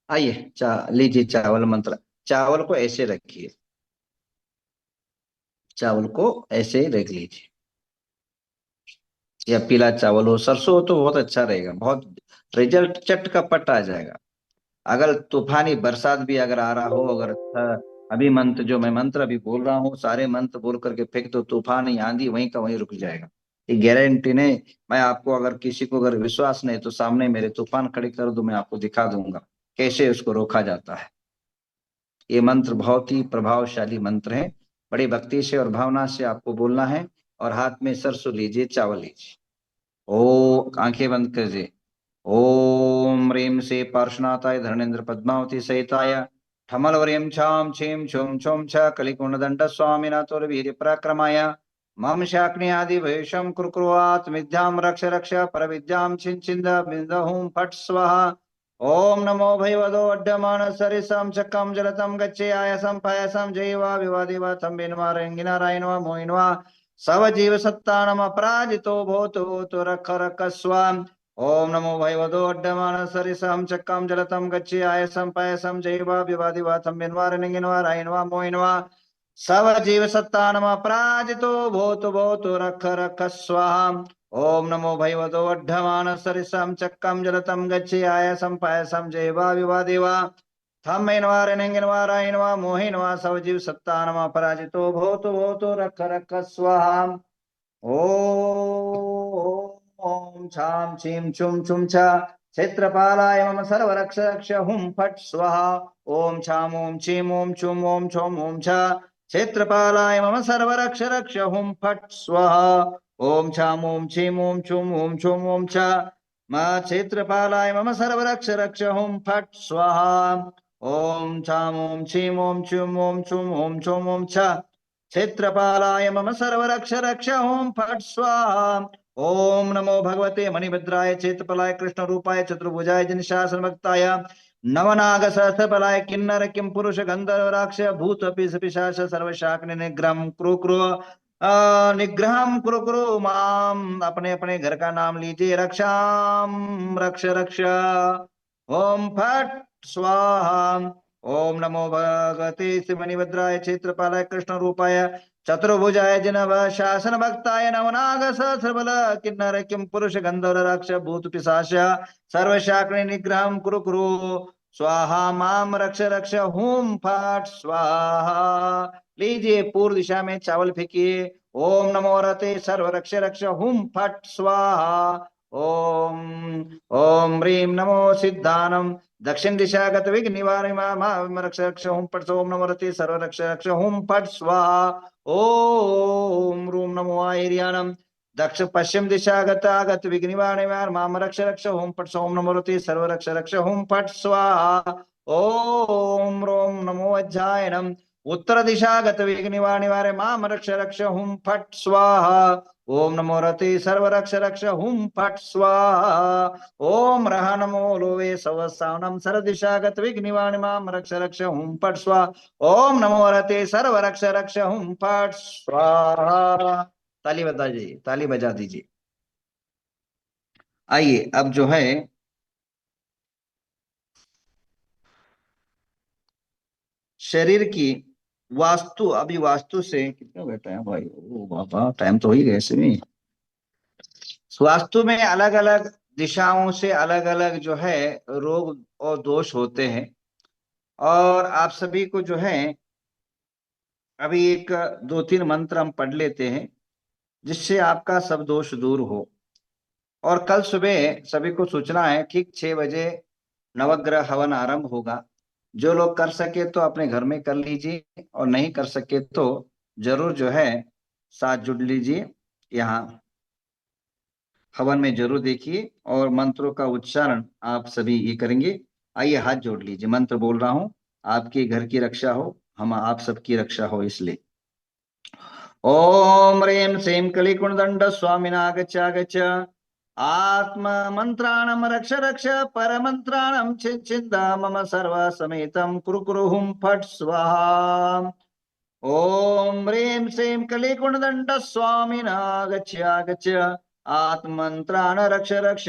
आइए लीजिए चावल मंत्र। चावल को ऐसे रखिए। चावल को ऐसे ही रख लीजिए। या पीला चावल हो, सरसों हो तो बहुत अच्छा रहेगा। बहुत रिजल्ट चट का पट आ जाएगा। अगर तूफानी बरसात भी अगर आ रहा हो, अगर अभी मंत्र जो मैं मंत्र अभी बोल रहा हूँ, सारे मंत्र बोल करके फेंक दो, तूफान या आंधी वहीं का वहीं रुक जाएगा। ये गारंटी नहीं। मैं आपको, अगर किसी को अगर विश्वास नहीं तो सामने मेरे तूफान खड़ी कर दो, मैं आपको दिखा दूंगा कैसे उसको रोका जाता है। ये मंत्र बहुत ही प्रभावशाली मंत्र है। बड़ी भक्ति से और भावना से आपको बोलना है। और हाथ में सरसों लीजिए, चावल लीजिए। ओ, आंखें बंद कीजिए। ओम ह्रीं से पार्श्वनाथाय धरणेन्द्र पद्मावती सहिताय ठमल वर्यम छाम छीम छुम छुम छ कलिकुंड दंड स्वामिनाथोर वीर पराक्रमाय मम शाक्नि आदि भयशम कुरुकुर्वात विद्याम रक्ष रक्ष पर विद्याम छिन छिंद बिंदहुम फट स्वाहा। ओम नमो भगवतो अड्डमान सरिसम चक्रम जलतम गच्छे आयसम पायसम जैवा विवादिवा थम बिन्वा रंगिना रायनवा मोइनवा सव जीव सत्तानम अपराजितो भूतो भूतो रख रख स्वाम। ओम नमो भगवतो अड्डमान सरिसम चक्रम जलतम गच्छे आयसम पायसम जैवा विवादिवा थम बिन्वा रंगिनवा रायनवा मोइनवा सव जीव सत्तानम अपराजितो भूतो भूतो रख रख स्वाहा। ओम नमो भगवतो अड्ढमान सरिसम चक्रम जलतम गच्छे आयसम पायसम जैवा विवादेवा थम इनवा मोहिनवा सव जीव सत्ता नम पराजितो भूतो रख रख स्वाहा। ओम छाम छीम छुम छुम छ क्षेत्रपालाय मम सर्वरक्ष रक्ष हुम फट स्वाहा। ओम छाम ओम छीम ओम छुम ओम छौम ओम छ क्षेत्रपालाय मम सर्वरक्ष रक्ष हुम फट स्वाहा। ओम छाम ओम छीम ओम छुम ओम छुम ओम छ मा क्षेत्रपालाय मम सर्वरक्ष रक्ष हुम फट स्वाहा। ओम छाम ओम छीम ओम छुम ओम छुम ओम छुम ओम छ क्षेत्रपालाय मम सर्वरक्ष रक्ष ओम फट स्वाहा। ओम नमो भगवते मणिभद्राय चेतपलाय कृष्ण रूपाय चतुर्भुजाय जिनशासन भक्ताय नवनाग सहस्रपलाय किन्नर किम पुरुष गंधर्व राक्ष भूत पिशाच सर्वशाक निग्रहम कुरु कुरु निग्रहम कुरु कुरु माम। अपने अपने घर का नाम लीजिए। रक्षाम रक्ष रक्ष ओम फट स्वाहा। ओम नमो भगवते श्रीमणिभद्राय क्षेत्रपालाय कृष्ण रूपाय चतुर्भुजाय जिनव शासन भक्ताय नवनाग सहस्रबल किन्नर किम पुरुष गंधर्व राक्ष भूत पिशाच सर्वशाकिनी निग्रहम कुरु कुरु स्वाहा। माम रक्ष रक्ष हुम फट स्वाहा। लीजिए पूर्व दिशा में चावल फेंकिए। ओम नमो रते सर्व रक्ष रक्ष हुम फट स्वाहा। ओम ओम ह्रीं नमो सिद्धानम दक्षिण दिशागत विघ्न निवारण रक्ष रक्ष हुम फट ओम नमो रते सर्व रक्ष रक्ष हुम फट स्वाहा। ओम रूम नमो आयर्यानम दक्ष पश्चिम दिशागत आगत विघ्न निवारण माम रक्ष रक्ष हुम फट ओम नमो रते सर्व रक्ष रक्ष हुम फट स्वाहा। ओम रोम नमो अज्जायनम उत्तर दिशागत विघ्न निवारण माम रक्ष रक्ष हुम फट स्वाहा। ओम नमो रते सर्व रक्ष रक्ष हुम फट स्वाहा। ओम रह नमो लोवे सवसानम सर दिशागत विघ्न निवारण माम रक्ष रक्ष हुम फट स्वाहा। ओम नमो रते सर्व रक्ष रक्ष हुम फट स्वाहा। ताली बजा दीजिए, ताली बजा दीजिए। आइए अब जो है शरीर की वास्तु, अभी वास्तु से कितना बैठा है भाई, ओ बाबा टाइम तो हो ही गया ऐसे में। वास्तु में अलग अलग दिशाओं से अलग अलग जो है रोग और दोष होते हैं। और आप सभी को जो है अभी एक दो तीन मंत्र हम पढ़ लेते हैं जिससे आपका सब दोष दूर हो। और कल सुबह सभी को सूचना है, ठीक 6 बजे नवग्रह हवन आरंभ होगा। जो लोग कर सके तो अपने घर में कर लीजिए, और नहीं कर सके तो जरूर जो है साथ जुड़ लीजिए। यहाँ हवन में जरूर देखिए, और मंत्रों का उच्चारण आप सभी ये करेंगे। आइए हाथ जोड़ लीजिए, मंत्र बोल रहा हूं। आपके घर की रक्षा हो, हम आप सबकी रक्षा हो इसलिए। ओम ह्रीं श्रीं कलिकुणदंड स्वामिनागच्छ आत्म मंत्राणम रक्ष रक्ष पर मंत्राणम छिंद मम सर्व समेतम कुरु कुरु हुम फट स्वाहा। ओम ह्रीं श्रीं कलिकुणदंड स्वामिनागच्छ आत्म मंत्राण रक्ष रक्ष